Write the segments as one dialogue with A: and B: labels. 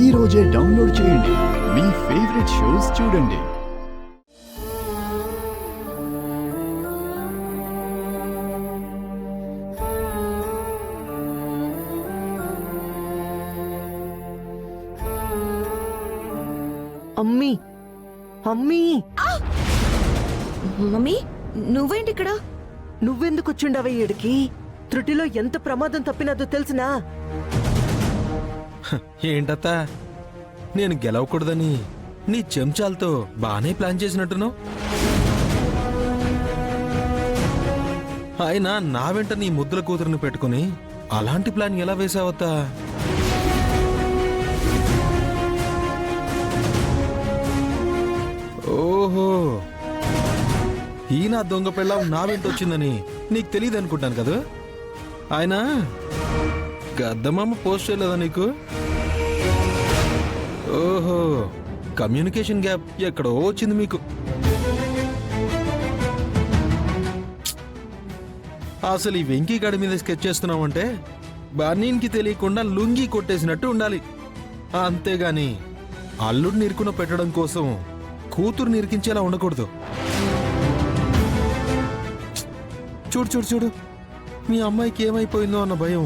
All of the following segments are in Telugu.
A: ఈ రోజే డౌన్లోడ్ చేయండి. మీ ఫేవరెట్ షోస్ చూడండి.
B: అమ్మీ అమ్మీ
C: మమ్మీ నువ్వేంటి ఇక్కడ?
B: నువ్వెందుకు వచ్చుండవే ఈడికి? త్రుటిలో ఎంత ప్రమాదం తప్పినదో తెలుసునా?
D: ఏంటత్త, నేను గెలవకూడదని నీ చెంచాలతో బానే ప్లాన్ చేసినట్టును. అయినా నా వెంట నీ ముద్దుల కూతురుని పెట్టుకుని అలాంటి ప్లాన్ ఎలా వేసావత్తా? ఓహో, ఈ నా దొంగ పెళ్ళం నా వెంట వచ్చిందని నీకు తెలియదు అనుకుంటాను కదా. ఆయన గద్దమ్మ పోస్ట్ చేయలేదా నీకు? ఓహో, కమ్యూనికేషన్ గ్యాప్ ఎక్కడో వచ్చింది మీకు. అసలు ఈ వెంకీ గడి మీద స్కెచ్ చేస్తున్నావంటే బన్నీన్కి తెలియకుండా లుంగి కొట్టేసినట్టు ఉండాలి. అంతేగాని అల్లుడిని ఇరుకున పెట్టడం కోసం కూతురు నిరికించేలా ఉండకూడదు. చూడు చూడు చూడు, మీ అమ్మాయికి ఏమైపోయిందో అన్న భయం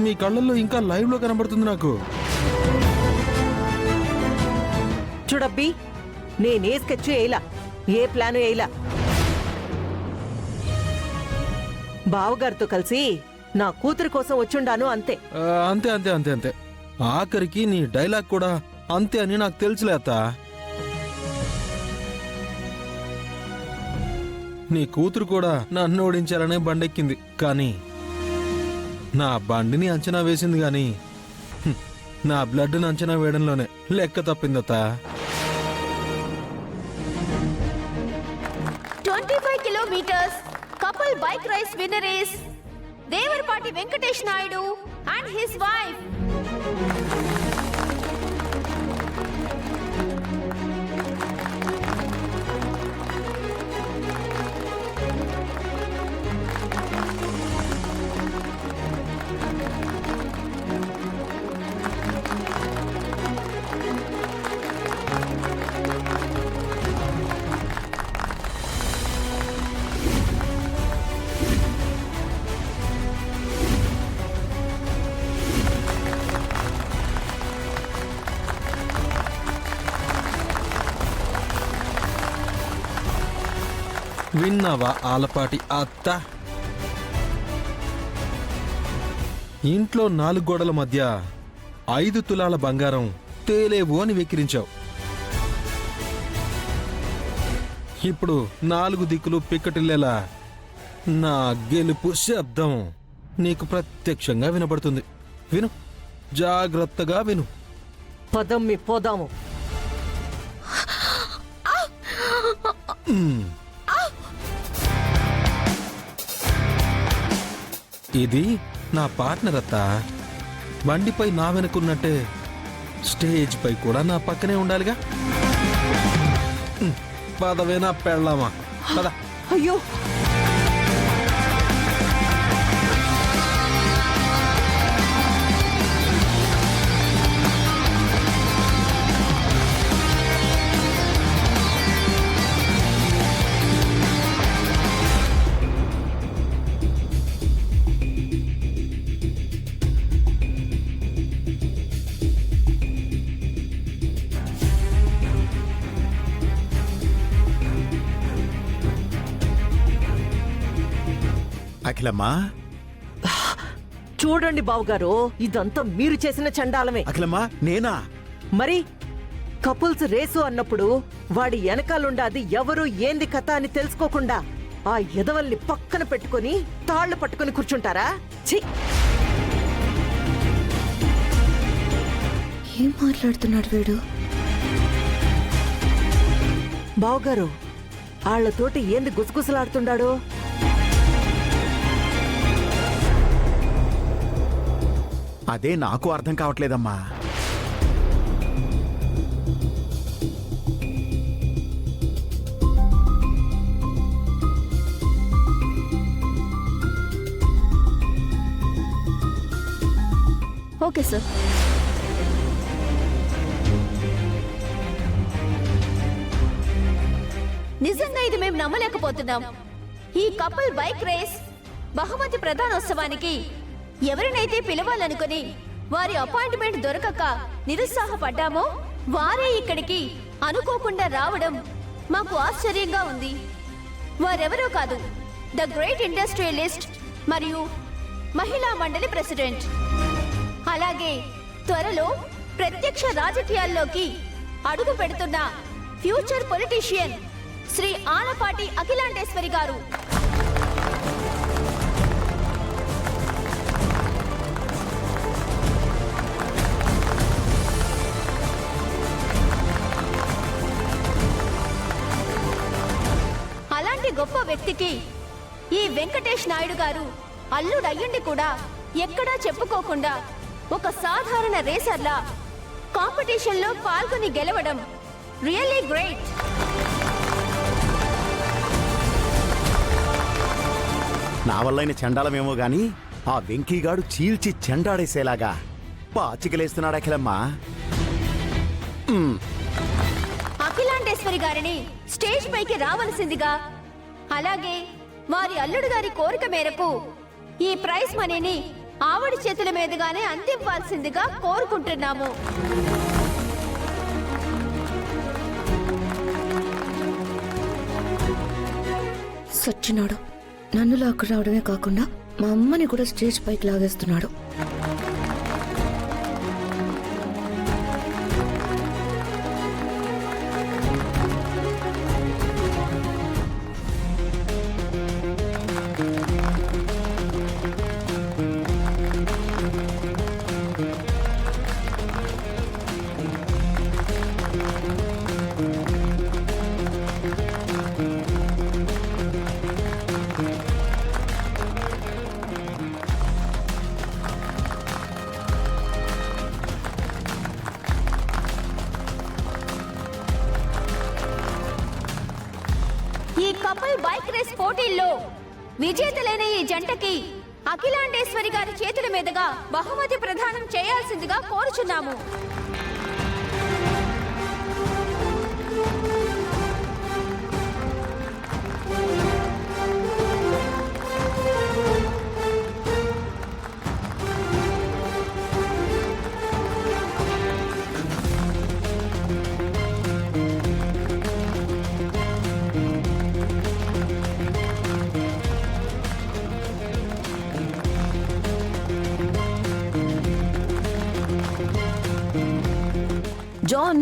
D: మీ కళ్ళల్లో ఇంకా లైవ్ లో కనబడుతుంది నాకు.
B: చూడబ్బీ, నేనే స్కెచ్ వేయలా, ఏ ప్లాను వేయలా. బావగారితో కలిసి నా కూతురి కోసం వచ్చుండాను, అంతే.
D: అంతే అంతే అంతే అంతే. ఆఖరికి నీ డైలాగ్ కూడా అంతే అని నాకు తెలుసులేత. నీ కూతురు కూడా నన్ను ఓడించాలనే బండెక్కింది, కానీ నా బండిని అంచనా వేసింది గాని నా బ్లడ్ని అంచనా వేయడంలోనే లెక్క తప్పిందత.
C: 25 kilometers couple bike race winner is Devarpati Venkatesh Naidu and his wife.
D: విన్నావా ఆలపాటి అత్త? ఇంట్లో 4 గోడల మధ్య 5 తులాల బంగారం తేలేవు అని వెక్కిరించావు. ఇప్పుడు 4 దిక్కులు పిక్కటిల్లేలా నా గెలుపు శబ్దం నీకు ప్రత్యక్షంగా వినబడుతుంది. విను, జాగ్రత్తగా విను.
B: పదమ్మి పోదాము.
D: ఇది నా పార్ట్నర్ అత్త. బండిపై నా వెనుకున్నట్టే స్టేజ్ పై కూడా నా పక్కనే ఉండాలిగా. పదవే నా పెళ్ళామా, పద.
B: అయ్యో,
E: అఖిలమ్మా,
B: చూడండి బావగారు, ఇదంతా మీరు చేసిన చండాలమే.
E: అఖిలమ్మా, నేనా?
B: మరి కపుల్స్ రేసు అన్నప్పుడు వాడి వెనకాలుండాది ఎవరు ఏంది కథ అని తెలుసుకోకుండా ఆ ఎదవల్ని పక్కన పెట్టుకుని తాళ్లు పట్టుకుని కూర్చుంటారా? ఛీ!
C: ఏం మాట్లాడుతున్నాడు వీడు?
B: బావగారు, ఆళ్లతోటి ఏంది గుసగుసలాడుతుండాడు?
E: అదే నాకు అర్థం కావట్లేదమ్మా.
C: Okay sir. నిజంగా ఇది మేము నమ్మలేకపోతున్నాం. ఈ కపుల్ బైక్ రేస్ బహుమతి ప్రధానోత్సవానికి ఎవరినైతే పిలవాలనుకుని వారి అపాయింట్మెంట్ దొరకక నిరుత్సాహపడ్డామో వారే ఇక్కడికి అనుకోకుండా రావడం మాకు ఆశ్చర్యంగా ఉంది. వారెవరో కాదు, ద గ్రేట్ ఇండస్ట్రియలిస్ట్ మరియు మహిళా మండలి ప్రెసిడెంట్, అలాగే త్వరలో ప్రత్యక్ష రాజకీయాల్లోకి అడుగు పెడుతున్న ఫ్యూచర్ పొలిటీషియన్ శ్రీ ఆలపాటి అఖిలాండేశ్వరి గారు. అలాంటి గొప్ప వ్యక్తికి ఈ వెంకటేష్ నాయుడు గారు అల్లుడయ్యుండి కూడా ఎక్కడా చెప్పుకోకుండా ఒక సాధారణ రేసర్లా కాంపిటీషన్లో పాల్గొని గెలవడం రియల్లీ గ్రేట్.
E: నా వల్లైన చండాలమేమో గాని ఆ వెంకీగాడు చీల్చి చెండాడేసేలాగా పాచికలేస్తున్నాడు అఖిలమ్మా.
C: అఖిలాండేశ్వరి గారిని స్టేజ్ పైకి రావలసిందిగా, అలాగే వారి అల్లుడు గారి కోరిక మేరకు ఈ ప్రైజ్ మనీని ఆవిడ చేతుల మీదుగానే అందివ్వాల్సిందిగా కోరుకుంటున్నాము.
F: సచ్చినాడు. నన్ను లాక్కు రావడమే కాకుండా మా అమ్మని కూడా స్టేజ్ పైకి లాగేస్తున్నాడు.
C: ఈ కపుల్ బైక్ రేస్ పోటీల్లో విజేతలైన ఈ జంటకి అఖిలాండేశ్వరి గారి చేతుల మీదుగా బహుమతి ప్రదానం చేయాల్సిందిగా కోరుచున్నాము.
F: జాన్,